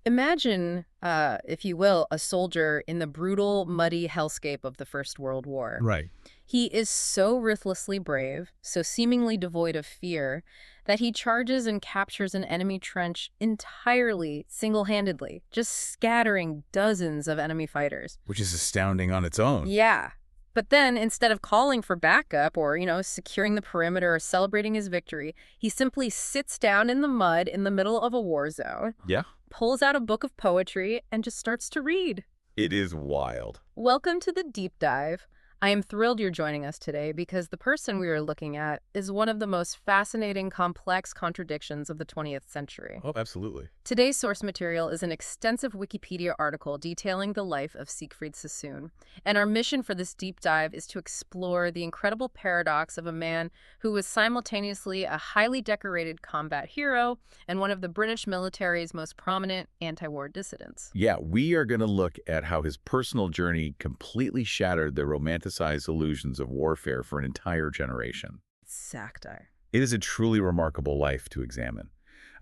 Imagine, if you will, a soldier in the brutal, muddy hellscape of the First World War. Right. He is so ruthlessly brave, so seemingly devoid of fear, that he charges and captures an enemy trench entirely single-handedly, just scattering dozens of enemy fighters. Which is astounding on its own. Yeah. But then, instead of calling for backup or, securing the perimeter or celebrating his victory, he simply sits down in the mud in the middle of a war zone, Yeah. pulls out a book of poetry, and just starts to read. It is wild. Welcome to the Deep Dive. I am thrilled you're joining us today because the person we are looking at is one of the most fascinating, complex contradictions of the 20th century. Oh, absolutely. Today's source material is an extensive Wikipedia article detailing the life of Siegfried Sassoon, and our mission for this deep dive is to explore the incredible paradox of a man who was simultaneously a highly decorated combat hero and one of the British military's most prominent anti-war dissidents. Yeah, we are going to look at how his personal journey completely shattered the romanticized illusions of warfare for an entire generation. Exactly. It is a truly remarkable life to examine.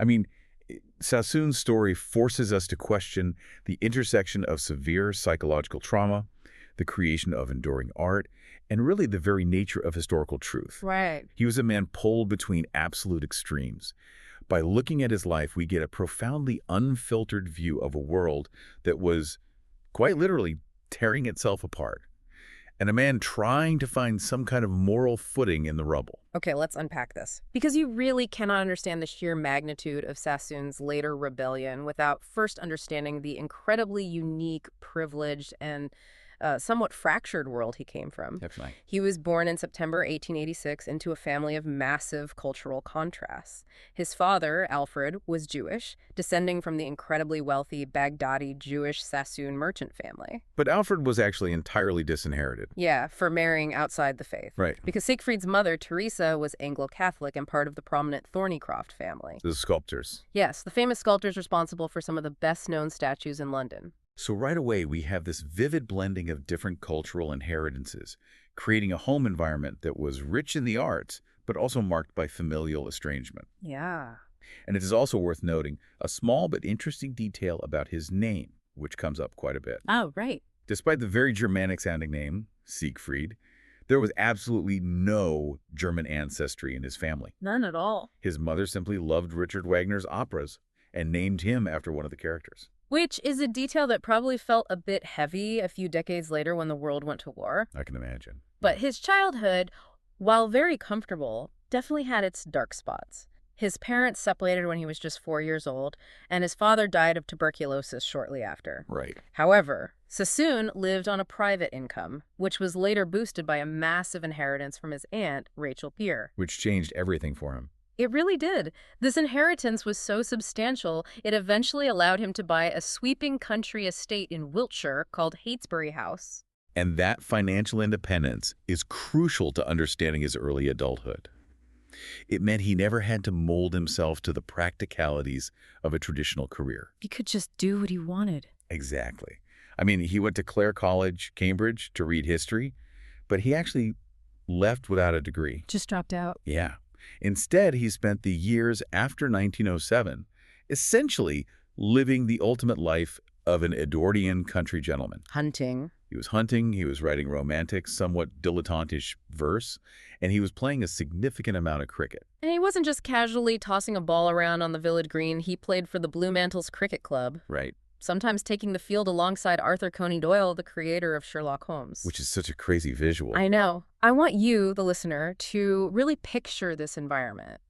I mean, Sassoon's story forces us to question the intersection of severe psychological trauma, the creation of enduring art, and really the very nature of historical truth. Right. He was a man pulled between absolute extremes. By looking at his life, we get a profoundly unfiltered view of a world that was, quite literally, tearing itself apart, and a man trying to find some kind of moral footing in the rubble. Okay, let's unpack this. Because you really cannot understand the sheer magnitude of Sassoon's later rebellion without first understanding the incredibly unique, privileged, and somewhat fractured world he came from. Definitely. He was born in September 1886 into a family of massive cultural contrasts. His father, Alfred, was Jewish, descending from the incredibly wealthy Baghdadi Jewish Sassoon merchant family. But Alfred was actually entirely disinherited. Yeah, for marrying outside the faith. Right. Because Siegfried's mother, Teresa, was Anglo-Catholic and part of the prominent Thornycroft family. The sculptors. Yes, the famous sculptors responsible for some of the best-known statues in London. So right away, we have this vivid blending of different cultural inheritances, creating a home environment that was rich in the arts, but also marked by familial estrangement. Yeah. And it is also worth noting a small but interesting detail about his name, which comes up quite a bit. Oh, right. Despite the very Germanic-sounding name, Siegfried, there was absolutely no German ancestry in his family. None at all. His mother simply loved Richard Wagner's operas and named him after one of the characters. Which is a detail that probably felt a bit heavy a few decades later when the world went to war. I can imagine. But his childhood, while very comfortable, definitely had its dark spots. His parents separated when he was just 4 years old, and his father died of tuberculosis shortly after. Right. However, Sassoon lived on a private income, which was later boosted by a massive inheritance from his aunt, Rachel Peer. Which changed everything for him. It really did. This inheritance was so substantial, it eventually allowed him to buy a sweeping country estate in Wiltshire called Heytesbury House. And that financial independence is crucial to understanding his early adulthood. It meant he never had to mold himself to the practicalities of a traditional career. He could just do what he wanted. Exactly. I mean, he went to Clare College, Cambridge, to read history, but he actually left without a degree. Just dropped out. Yeah. Instead, he spent the years after 1907 essentially living the ultimate life of an Edwardian country gentleman. Hunting. He was hunting, he was writing romantic, somewhat dilettantish verse, and he was playing a significant amount of cricket. And he wasn't just casually tossing a ball around on the village green. He played for the Blue Mantles Cricket Club, Right. sometimes taking the field alongside Arthur Conan Doyle, the creator of Sherlock Holmes. Which is such a crazy visual. I know. I want you, the listener, to really picture this environment.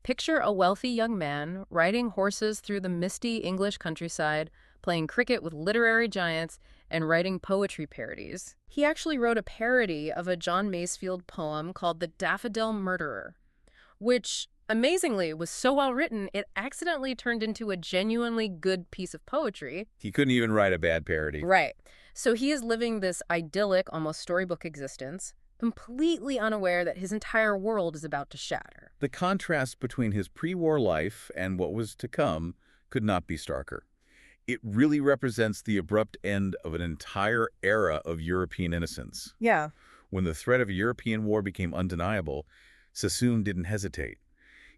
Picture a wealthy young man riding horses through the misty English countryside, playing cricket with literary giants, and writing poetry parodies. He actually wrote a parody of a John Masefield poem called The Daffodil Murderer, which, amazingly, was so well written, it accidentally turned into a genuinely good piece of poetry. He couldn't even write a bad parody. Right. So he is living this idyllic, almost storybook existence, completely unaware that his entire world is about to shatter. The contrast between his pre-war life and what was to come could not be starker. It really represents the abrupt end of an entire era of European innocence. Yeah. When the threat of a European war became undeniable, Sassoon didn't hesitate.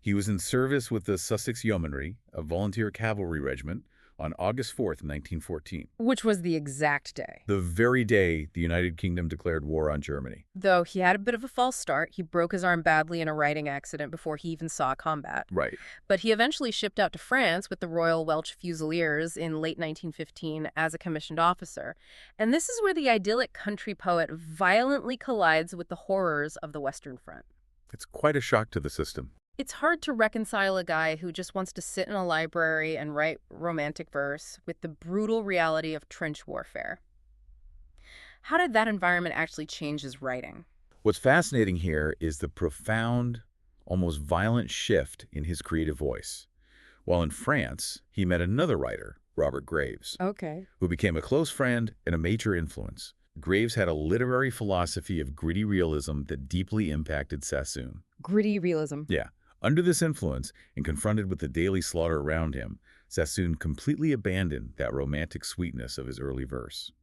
He was in service with the Sussex Yeomanry, a volunteer cavalry regiment, on August 4th, 1914, Which was the exact day. the very day the United Kingdom declared war on Germany. Though he had a bit of a false start. He broke his arm badly in a riding accident before he even saw combat. Right. But he eventually shipped out to France with the Royal Welsh Fusiliers in late 1915 as a commissioned officer. And this is where the idyllic country poet violently collides with the horrors of the Western Front. It's quite a shock to the system. It's hard to reconcile a guy who just wants to sit in a library and write romantic verse with the brutal reality of trench warfare. How did that environment actually change his writing? What's fascinating here is the profound, almost violent shift in his creative voice. While in France, he met another writer, Robert Graves, Okay. who became a close friend and a major influence. Graves had a literary philosophy of gritty realism that deeply impacted Sassoon. Gritty realism. Yeah. Under this influence, and confronted with the daily slaughter around him, Sassoon completely abandoned that romantic sweetness of his early verse.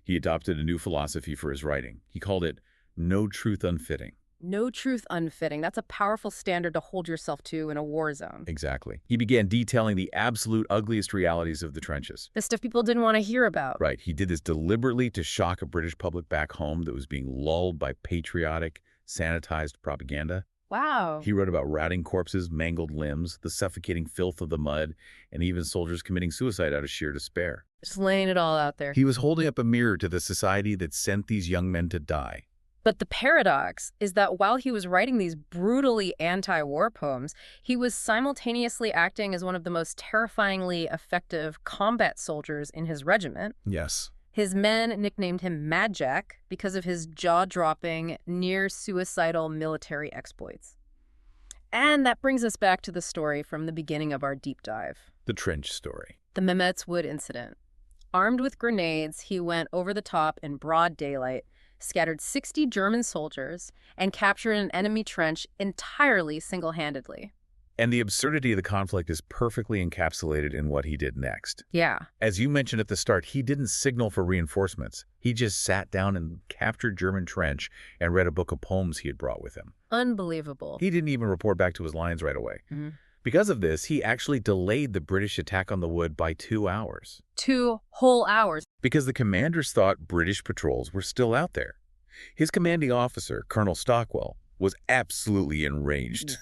He adopted a new philosophy for his writing. He called it no truth unfitting. No truth unfitting. That's a powerful standard to hold yourself to in a war zone. Exactly. He began detailing the absolute ugliest realities of the trenches. The stuff people didn't want to hear about. Right. He did this deliberately to shock a British public back home that was being lulled by patriotic, sanitized propaganda. Wow. He wrote about rotting corpses, mangled limbs, the suffocating filth of the mud, and even soldiers committing suicide out of sheer despair. Just laying it all out there. He was holding up a mirror to the society that sent these young men to die. But the paradox is that while he was writing these brutally anti-war poems, he was simultaneously acting as one of the most terrifyingly effective combat soldiers in his regiment. Yes. His men nicknamed him Mad Jack because of his jaw-dropping, near-suicidal military exploits. And that brings us back to the story from the beginning of our deep dive. The trench story. The Mehmet's Wood incident. Armed with grenades, he went over the top in broad daylight, scattered 60 German soldiers, and captured an enemy trench entirely single-handedly. And the absurdity of the conflict is perfectly encapsulated in what he did next. Yeah. As you mentioned at the start, he didn't signal for reinforcements. He just sat down and captured German trench and read a book of poems he had brought with him. Unbelievable. He didn't even report back to his lines right away. Mm-hmm. Because of this, he actually delayed the British attack on the wood by 2 hours. 2 whole hours. Because the commanders thought British patrols were still out there. His commanding officer, Colonel Stockwell, was absolutely enraged,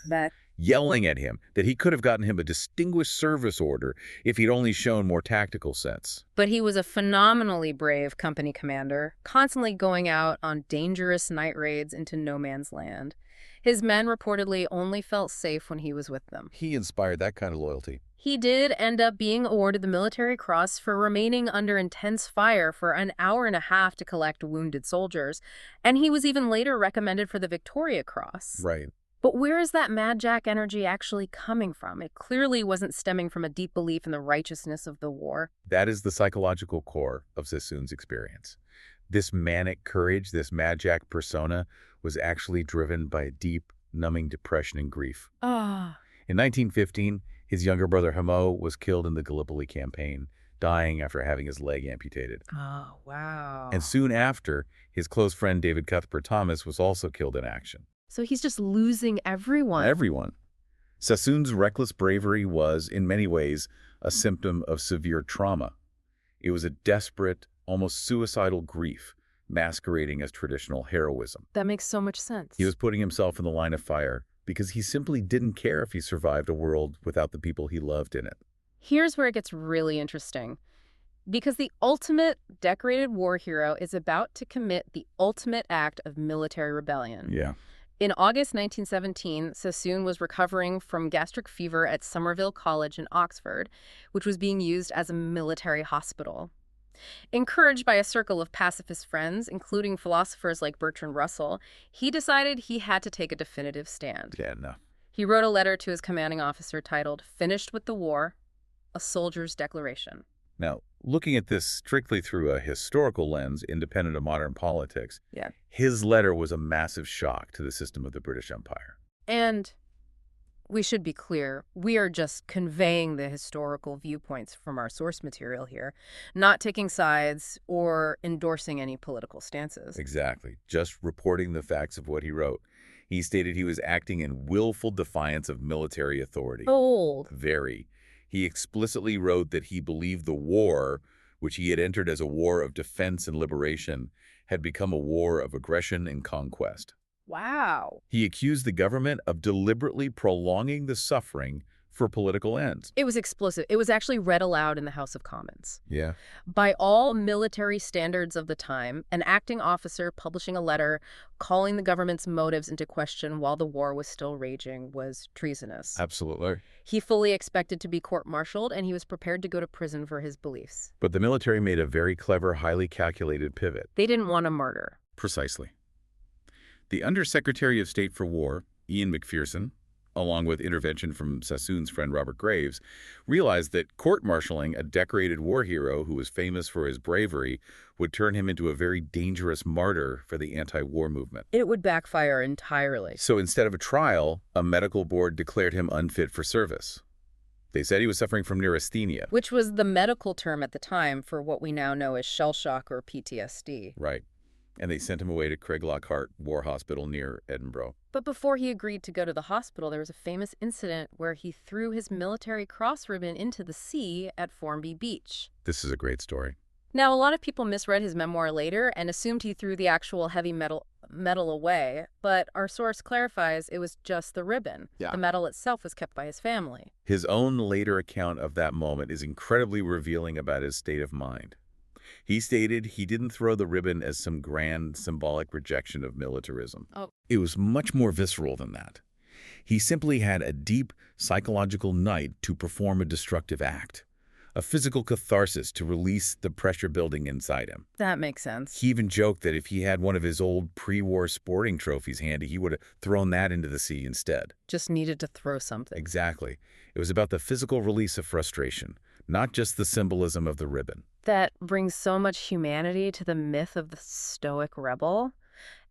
yelling at him that he could have gotten him a distinguished service order if he'd only shown more tactical sense. But he was a phenomenally brave company commander, constantly going out on dangerous night raids into no man's land. His men reportedly only felt safe when he was with them. He inspired that kind of loyalty. He did end up being awarded the Military Cross for remaining under intense fire for an hour and a half to collect wounded soldiers, and he was even later recommended for the Victoria Cross. Right. But where is that Mad Jack energy actually coming from? It clearly wasn't stemming from a deep belief in the righteousness of the war. That is the psychological core of Sassoon's experience. This manic courage, this Mad Jack persona, was actually driven by a deep, numbing depression and grief. In 1915, his younger brother Hamo was killed in the Gallipoli campaign, dying after having his leg amputated. Oh, wow. And soon after, his close friend David Cuthbert Thomas was also killed in action. So he's just losing everyone. Everyone. Sassoon's reckless bravery was, in many ways, a symptom of severe trauma. It was a desperate, almost suicidal grief, masquerading as traditional heroism. That makes so much sense. He was putting himself in the line of fire because he simply didn't care if he survived a world without the people he loved in it. Here's where it gets really interesting. Because the ultimate decorated war hero is about to commit the ultimate act of military rebellion. Yeah. In August 1917, Sassoon was recovering from gastric fever at Somerville College in Oxford, which was being used as a military hospital. Encouraged by a circle of pacifist friends, including philosophers like Bertrand Russell, he decided he had to take a definitive stand. Yeah, no. He wrote a letter to his commanding officer titled, "Finished with the War, a Soldier's Declaration." Now, looking at this strictly through a historical lens, independent of modern politics, his letter was a massive shock to the system of the British Empire. And we should be clear, we are just conveying the historical viewpoints from our source material here, not taking sides or endorsing any political stances. Exactly. Just reporting the facts of what he wrote. He stated he was acting in willful defiance of military authority. Bold. Very. He explicitly wrote that he believed the war, which he had entered as a war of defense and liberation, had become a war of aggression and conquest. Wow. He accused the government of deliberately prolonging the suffering for political ends. It was explosive. It was actually read aloud in the House of Commons. Yeah. By all military standards of the time, an acting officer publishing a letter calling the government's motives into question while the war was still raging was treasonous. Absolutely. He fully expected to be court-martialed, and he was prepared to go to prison for his beliefs. But the military made a very clever, highly calculated pivot. They didn't want a martyr. Precisely. The Undersecretary of State for War, Ian McPherson, along with intervention from Sassoon's friend Robert Graves, realized that court-martialing a decorated war hero who was famous for his bravery would turn him into a very dangerous martyr for the anti-war movement. It would backfire entirely. So instead of a trial, a medical board declared him unfit for service. They said he was suffering from neurasthenia. Which was the medical term at the time for what we now know as shell shock or PTSD. Right. And they sent him away to Craiglockhart War Hospital near Edinburgh. But before he agreed to go to the hospital, there was a famous incident where he threw his military cross ribbon into the sea at Formby Beach. This is a great story. Now, a lot of people misread his memoir later and assumed he threw the actual heavy metal away, but our source clarifies it was just the ribbon. Yeah. The medal itself was kept by his family. His own later account of that moment is incredibly revealing about his state of mind. He stated he didn't throw the ribbon as some grand symbolic rejection of militarism. Oh. It was much more visceral than that. He simply had a deep psychological need to perform a destructive act, a physical catharsis to release the pressure building inside him. That makes sense. He even joked that if he had one of his old pre-war sporting trophies handy, he would have thrown that into the sea instead. Just needed to throw something. Exactly. It was about the physical release of frustration, not just the symbolism of the ribbon. That brings so much humanity to the myth of the stoic rebel.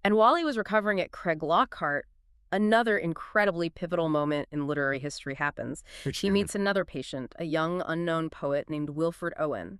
And while he was recovering at Craiglockhart, another incredibly pivotal moment in literary history happens. He meets another patient, a young unknown poet named Wilfred Owen.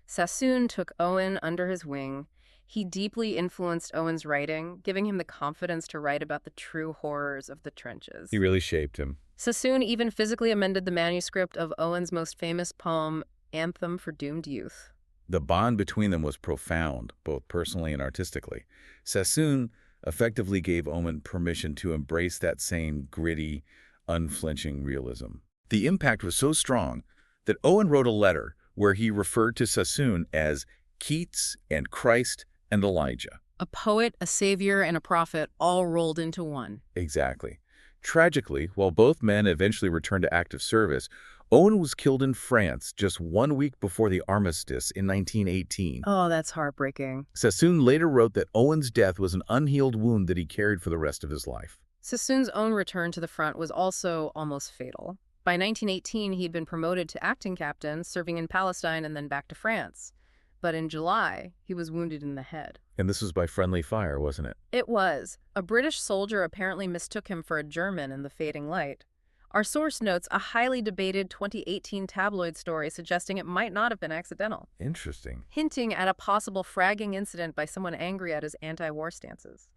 Sassoon took Owen under his wing. He deeply influenced Owen's writing, giving him the confidence to write about the true horrors of the trenches. He really shaped him. Sassoon even physically amended the manuscript of Owen's most famous poem, Anthem for Doomed Youth. The bond between them was profound, both personally and artistically. Sassoon effectively gave Owen permission to embrace that same gritty, unflinching realism. The impact was so strong that Owen wrote a letter where he referred to Sassoon as Keats and Christ and Elijah. A poet, a savior, and a prophet all rolled into one. Exactly. Tragically, while both men eventually returned to active service, Owen was killed in France just 1 week before the armistice in 1918. Oh, that's heartbreaking. Sassoon later wrote that Owen's death was an unhealed wound that he carried for the rest of his life. Sassoon's own return to the front was also almost fatal. By 1918, he'd been promoted to acting captain, serving in Palestine and then back to France. But in July, he was wounded in the head. And this was by friendly fire, wasn't it? It was. A British soldier apparently mistook him for a German in the fading light. Our source notes a highly debated 2018 tabloid story suggesting it might not have been accidental, Interesting. hinting at a possible fragging incident by someone angry at his anti-war stances.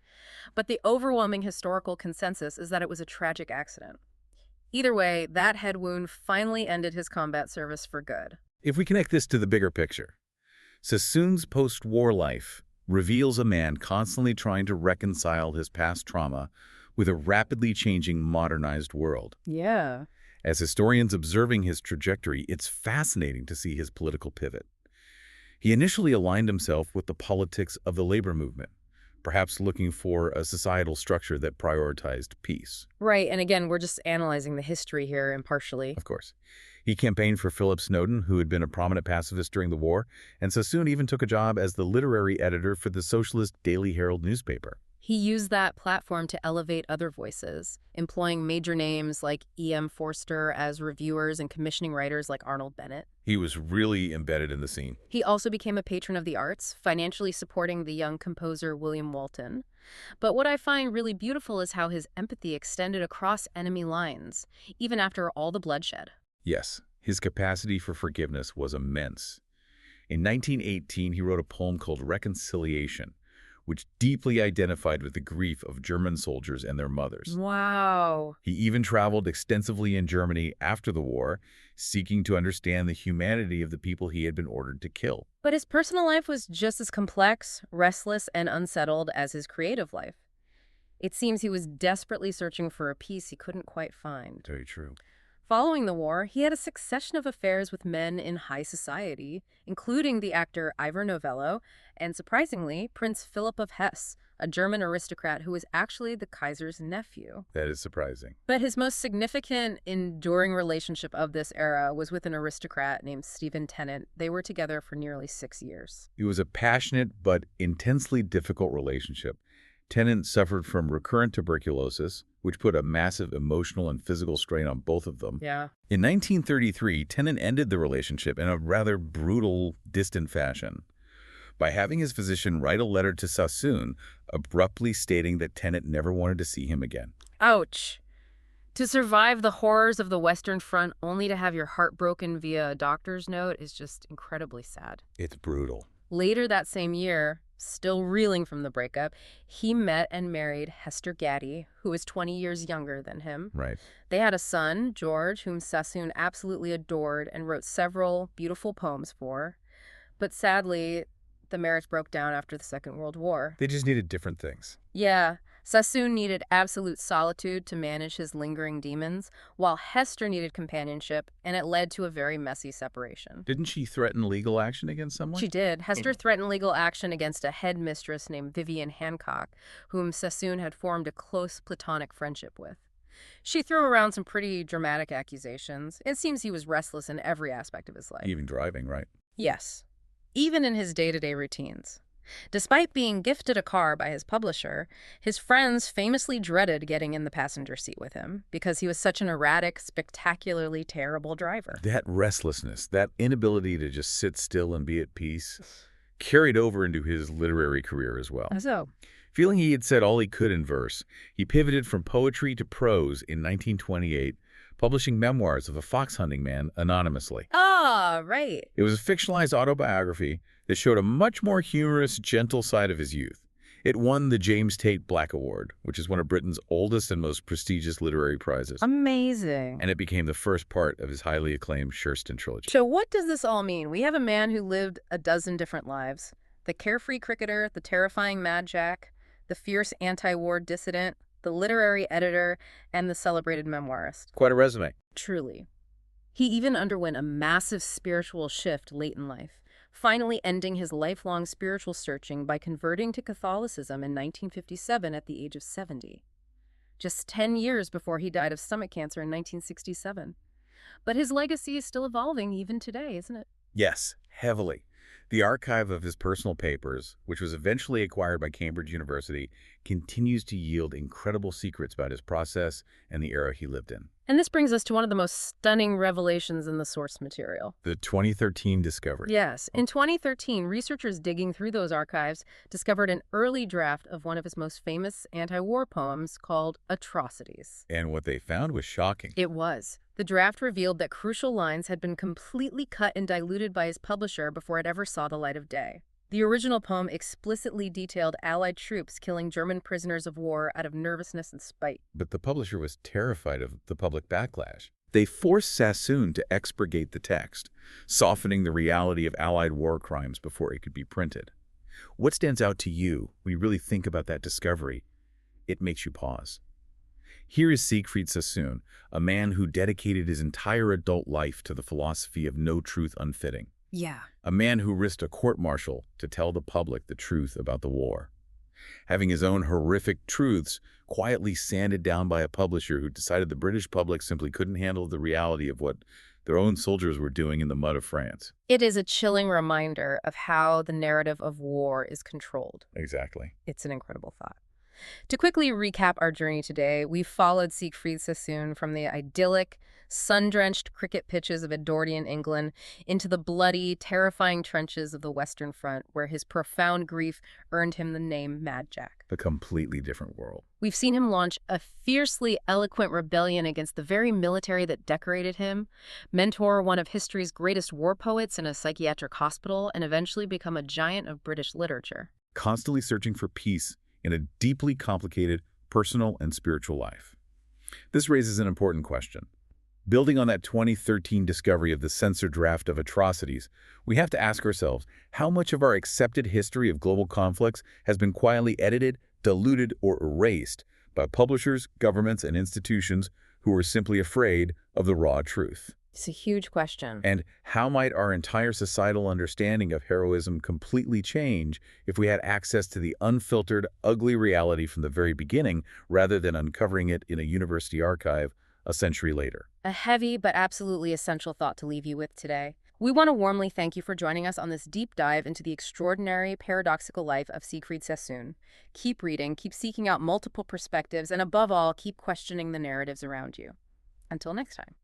But the overwhelming historical consensus is that it was a tragic accident. Either way, that head wound finally ended his combat service for good. If we connect this to the bigger picture, Sassoon's post-war life reveals a man constantly trying to reconcile his past trauma with a rapidly changing modernized world. Yeah. As historians observing his trajectory, it's fascinating to see his political pivot. He initially aligned himself with the politics of the labor movement, perhaps looking for a societal structure that prioritized peace. Right, and again, we're just analyzing the history here impartially. Of course. He campaigned for Philip Snowden, who had been a prominent pacifist during the war, and Sassoon even took a job as the literary editor for the socialist Daily Herald newspaper. He used that platform to elevate other voices, employing major names like E.M. Forster as reviewers and commissioning writers like Arnold Bennett. He was really embedded in the scene. He also became a patron of the arts, financially supporting the young composer William Walton. But what I find really beautiful is how his empathy extended across enemy lines, even after all the bloodshed. Yes, his capacity for forgiveness was immense. In 1918, he wrote a poem called Reconciliation, which deeply identified with the grief of German soldiers and their mothers. Wow. He even traveled extensively in Germany after the war, seeking to understand the humanity of the people he had been ordered to kill. But his personal life was just as complex, restless, and unsettled as his creative life. It seems he was desperately searching for a peace he couldn't quite find. Very true. Following the war, he had a succession of affairs with men in high society, including the actor Ivor Novello and, surprisingly, Prince Philip of Hesse, a German aristocrat who was actually the Kaiser's nephew. That is surprising. But his most significant, enduring relationship of this era was with an aristocrat named Stephen Tennant. They were together for nearly 6 years. It was a passionate but intensely difficult relationship. Tennant suffered from recurrent tuberculosis, which put a massive emotional and physical strain on both of them. Yeah. In 1933, Tennant ended the relationship in a rather brutal, distant fashion by having his physician write a letter to Sassoon, abruptly stating that Tennant never wanted to see him again. Ouch. To survive the horrors of the Western Front only to have your heart broken via a doctor's note is just incredibly sad. It's brutal. Later that same year, still reeling from the breakup, he met and married Hester Gaddy, who was 20 years younger than him. Right. They had a son, George, whom Sassoon absolutely adored and wrote several beautiful poems for. But sadly, the marriage broke down after the Second World War. They just needed different things. Yeah, Sassoon needed absolute solitude to manage his lingering demons, while Hester needed companionship, and it led to a very messy separation. Didn't she threaten legal action against someone? She did. Hester threatened legal action against a headmistress named Vivian Hancock, whom Sassoon had formed a close platonic friendship with. She threw around some pretty dramatic accusations. It seems he was restless in every aspect of his life. Even driving, right? Yes, even in his day-to-day routines. Despite being gifted a car by his publisher, his friends famously dreaded getting in the passenger seat with him because he was such an erratic, spectacularly terrible driver. That restlessness, that inability to just sit still and be at peace, carried over into his literary career as well. So, Feeling he had said all he could in verse, he pivoted from poetry to prose in 1928, publishing memoirs of a fox hunting man anonymously. right. It was a fictionalized autobiography that showed a much more humorous, gentle side of his youth. It won the James Tait Black Award, which is one of Britain's oldest and most prestigious literary prizes. Amazing. And it became the first part of his highly acclaimed Schurston trilogy. So what does this all mean? We have a man who lived a dozen different lives. The carefree cricketer, the terrifying Mad Jack, the fierce anti-war dissident, the literary editor, and the celebrated memoirist. Quite a resume. Truly. He even underwent a massive spiritual shift late in life, finally ending his lifelong spiritual searching by converting to Catholicism in 1957 at the age of 70. Just 10 years before he died of stomach cancer in 1967. But his legacy is still evolving even today, isn't it? Yes, heavily. The archive of his personal papers, which was eventually acquired by Cambridge University, continues to yield incredible secrets about his process and the era he lived in. And this brings us to one of the most stunning revelations in the source material. The 2013 discovery. Yes. In 2013, researchers digging through those archives discovered an early draft of one of his most famous anti-war poems called Atrocities. And what they found was shocking. It was. The draft revealed that crucial lines had been completely cut and diluted by his publisher before it ever saw the light of day. The original poem explicitly detailed Allied troops killing German prisoners of war out of nervousness and spite. But the publisher was terrified of the public backlash. They forced Sassoon to expurgate the text, softening the reality of Allied war crimes before it could be printed. What stands out to you when you really think about that discovery? It makes you pause. Here is Siegfried Sassoon, a man who dedicated his entire adult life to the philosophy of no truth unfitting. Yeah. A man who risked a court-martial to tell the public the truth about the war. Having his own horrific truths quietly sanded down by a publisher who decided the British public simply couldn't handle the reality of what their own soldiers were doing in the mud of France. It is a chilling reminder of how the narrative of war is controlled. Exactly. It's an incredible thought. To quickly recap our journey today, we followed Siegfried Sassoon from the idyllic, sun-drenched cricket pitches of Edwardian England into the bloody, terrifying trenches of the Western Front, where his profound grief earned him the name Mad Jack. A completely different world. We've seen him launch a fiercely eloquent rebellion against the very military that decorated him, mentor one of history's greatest war poets in a psychiatric hospital, and eventually become a giant of British literature. constantly searching for peace in a deeply complicated personal and spiritual life. This raises an important question. Building on that 2013 discovery of the censored draft of atrocities, we have to ask ourselves how much of our accepted history of global conflicts has been quietly edited, diluted, or erased by publishers, governments, and institutions who are simply afraid of the raw truth. It's a huge question. And how might our entire societal understanding of heroism completely change if we had access to the unfiltered, ugly reality from the very beginning rather than uncovering it in a university archive a century later? A heavy but absolutely essential thought to leave you with today. We want to warmly thank you for joining us on this deep dive into the extraordinary, paradoxical life of Siegfried Sassoon. Keep reading, keep seeking out multiple perspectives, and above all, keep questioning the narratives around you. Until next time.